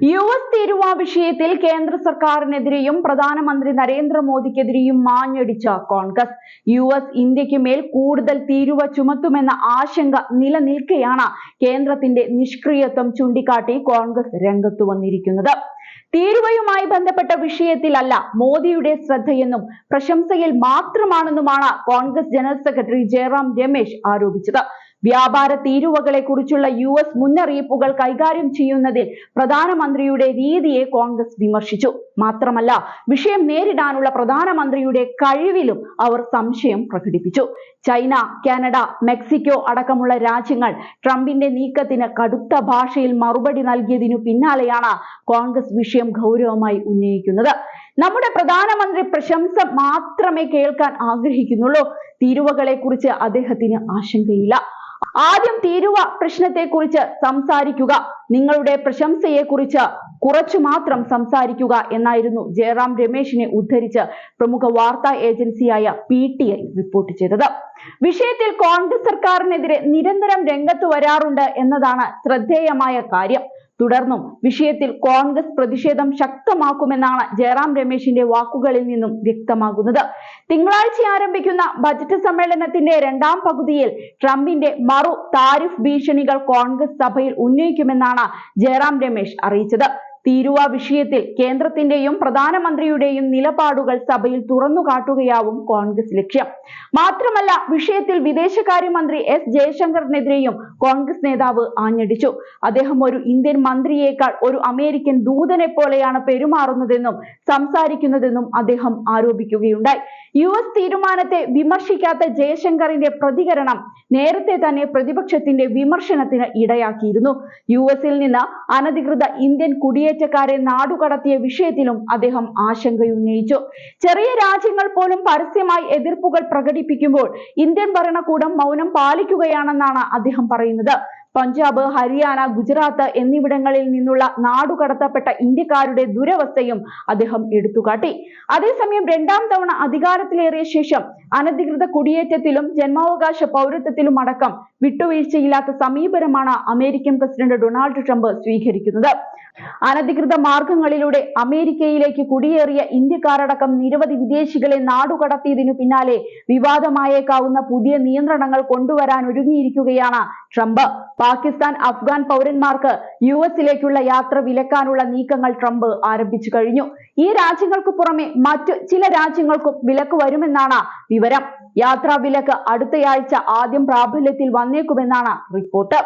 US തീരുവ വിഷയത്തിൽ കേന്ദ്ര സർക്കാരിനെതിരെയും പ്രധാനമന്ത്രി നരേന്ദ്രമോദിക്കെതിരെയും മാഞ്ഞടിച്ച കോൺഗ്രസ്. യുഎസ് ഇന്ത്യക്ക് മേൽ കൂടുതൽ തീരുവ ചുമത്തുമെന്ന ആശങ്ക നിലനിൽക്കെയാണ് കേന്ദ്രത്തിന്റെ നിഷ്ക്രിയത്വം ചൂണ്ടിക്കാട്ടി കോൺഗ്രസ് രംഗത്തു വന്നിരിക്കുന്നത്. തീരുവയുമായി ബന്ധപ്പെട്ട വിഷയത്തിലല്ല മോദിയുടെ ശ്രദ്ധയെന്നും പ്രശംസയിൽ മാത്രമാണെന്നുമാണ് കോൺഗ്രസ് ജനറൽ സെക്രട്ടറി ജയറാം രമേശ് ആരോപിച്ചത്. വ്യാപാര തീരുവകളെ കുറിച്ചുള്ള യുഎസ് മുന്നറിയിപ്പുകൾ കൈകാര്യം ചെയ്യുന്നതിൽ പ്രധാനമന്ത്രിയുടെ രീതിയെ കോൺഗ്രസ് വിമർശിച്ചു. മാത്രമല്ല, വിഷയം നേരിടാനുള്ള പ്രധാനമന്ത്രിയുടെ കഴിവിലും അവർ സംശയം പ്രകടിപ്പിച്ചു. ചൈന, കാനഡ, മെക്സിക്കോ അടക്കമുള്ള രാജ്യങ്ങൾ ട്രംപിന്റെ നീക്കത്തിന് കടുത്ത ഭാഷയിൽ മറുപടി നൽകിയതിനു പിന്നാലെയാണ് കോൺഗ്രസ് വിഷയം ഗൗരവമായി ഉന്നയിക്കുന്നത്. നമ്മുടെ പ്രധാനമന്ത്രി പ്രശംസ മാത്രമേ കേൾക്കാൻ ആഗ്രഹിക്കുന്നുള്ളൂ. തീരുവകളെ കുറിച്ച് അദ്ദേഹത്തിന് ആശങ്കയില്ല. ആദ്യം തീരുവ പ്രശ്നത്തെക്കുറിച്ച് സംസാരിക്കുക, നിങ്ങളുടെ പ്രശംസയെക്കുറിച്ച് കുറച്ചു മാത്രം സംസാരിക്കുക എന്നായിരുന്നു ജയറാം രമേശിനെ ഉദ്ധരിച്ച് പ്രമുഖ വാർത്താ ഏജൻസിയായ PTI റിപ്പോർട്ട് ചെയ്തത്. വിഷയത്തിൽ കോൺഗ്രസ് സർക്കാരിനെതിരെ നിരന്തരം രംഗത്ത് വരാറുണ്ട് എന്നതാണ് ശ്രദ്ധേയമായ കാര്യം. തുടർന്നും വിഷയത്തിൽ കോൺഗ്രസ് പ്രതിഷേധം ശക്തമാക്കുമെന്നാണ് ജയറാം രമേശിന്റെ വാക്കുകളിൽ നിന്നും വ്യക്തമാകുന്നത്. തിങ്കളാഴ്ച ആരംഭിക്കുന്ന ബജറ്റ് സമ്മേളനത്തിന്റെ രണ്ടാം പകുതിയിൽ ട്രംപിന്റെ മറു താരിഫ് ഭീഷണികൾ കോൺഗ്രസ് സഭയിൽ ഉന്നയിക്കുമെന്നാണ് ജയറാം രമേശ് അറിയിച്ചത്. തീരുവ വിഷയത്തിൽ കേന്ദ്രത്തിന്റെയും പ്രധാനമന്ത്രിയുടെയും നിലപാടുകൾ സഭയിൽ തുറന്നു കാട്ടുകയാവും കോൺഗ്രസ് ലക്ഷ്യം. മാത്രമല്ല, വിഷയത്തിൽ വിദേശകാര്യമന്ത്രി S ജയശങ്കറിനെതിരെയും കോൺഗ്രസ് നേതാവ് ആഞ്ഞടിച്ചു. അദ്ദേഹം ഒരു ഇന്ത്യൻ മന്ത്രിയേക്കാൾ ഒരു അമേരിക്കൻ ദൂതനെ പോലെയാണ് പെരുമാറുന്നതെന്നും സംസാരിക്കുന്നതെന്നും അദ്ദേഹം ആരോപിക്കുകയുണ്ടായി. US തീരുമാനത്തെ വിമർശിക്കാത്ത ജയശങ്കറിന്റെ പ്രതികരണം നേരത്തെ തന്നെ പ്രതിപക്ഷത്തിന്റെ വിമർശനത്തിന് ഇടയാക്കിയിരുന്നു. US-ൽ നിന്ന് അനധികൃത ഇന്ത്യൻ കുടിയേറ്റക്കാരെ നാടുകടത്തിയ വിഷയത്തിലും അദ്ദേഹം ആശങ്കയുന്നയിച്ചു. ചെറിയ രാജ്യങ്ങൾ പോലും പരസ്യമായി എതിർപ്പുകൾ പ്രകടിപ്പിക്കുമ്പോൾ ഇന്ത്യൻ ഭരണകൂടം മൗനം പാലിക്കുകയാണെന്നാണ് അദ്ദേഹം പറയുന്നത്. പഞ്ചാബ്, ഹരിയാന, ഗുജറാത്ത് എന്നിവിടങ്ങളിൽ നിന്നുള്ള നാടുകടത്തപ്പെട്ട ഇന്ത്യക്കാരുടെ ദുരവസ്ഥയും അദ്ദേഹം എടുത്തുകാട്ടി. അതേസമയം രണ്ടാം തവണ അധികാരത്തിലേറിയ ശേഷം അനധികൃത കുടിയേറ്റത്തിലും ജന്മാവകാശ പൗരത്വത്തിലും അടക്കം വിട്ടുവീഴ്ചയില്ലാത്ത സമീപനമാണ് അമേരിക്കൻ പ്രസിഡന്റ് ഡൊണാൾഡ് ട്രംപ് സ്വീകരിക്കുന്നത്. അനധികൃത മാർഗങ്ങളിലൂടെ അമേരിക്കയിലേക്ക് കുടിയേറിയ ഇന്ത്യക്കാരടക്കം നിരവധി വിദേശികളെ നാടുകടത്തിയതിനു പിന്നാലെ വിവാദമായേക്കാവുന്ന പുതിയ നിയന്ത്രണങ്ങൾ കൊണ്ടുവരാൻ ഒരുങ്ങിയിരിക്കുകയാണ് ട്രംപ്. പാകിസ്ഥാൻ, അഫ്ഗാൻ പൗരന്മാർക്ക് US-ലേക്കുള്ള യാത്ര വിലക്കാനുള്ള നീക്കങ്ങൾ ട്രംപ് ആരംഭിച്ചു കഴിഞ്ഞു. ഈ രാജ്യങ്ങൾക്ക് പുറമെ മറ്റു ചില രാജ്യങ്ങൾക്കും വിലക്ക് വരുമെന്നാണ് വിവരം. യാത്രാ വിലക്ക് അടുത്തയാഴ്ച ആദ്യം പ്രാബല്യത്തിൽ വന്നേക്കുമെന്നാണ് റിപ്പോർട്ട്.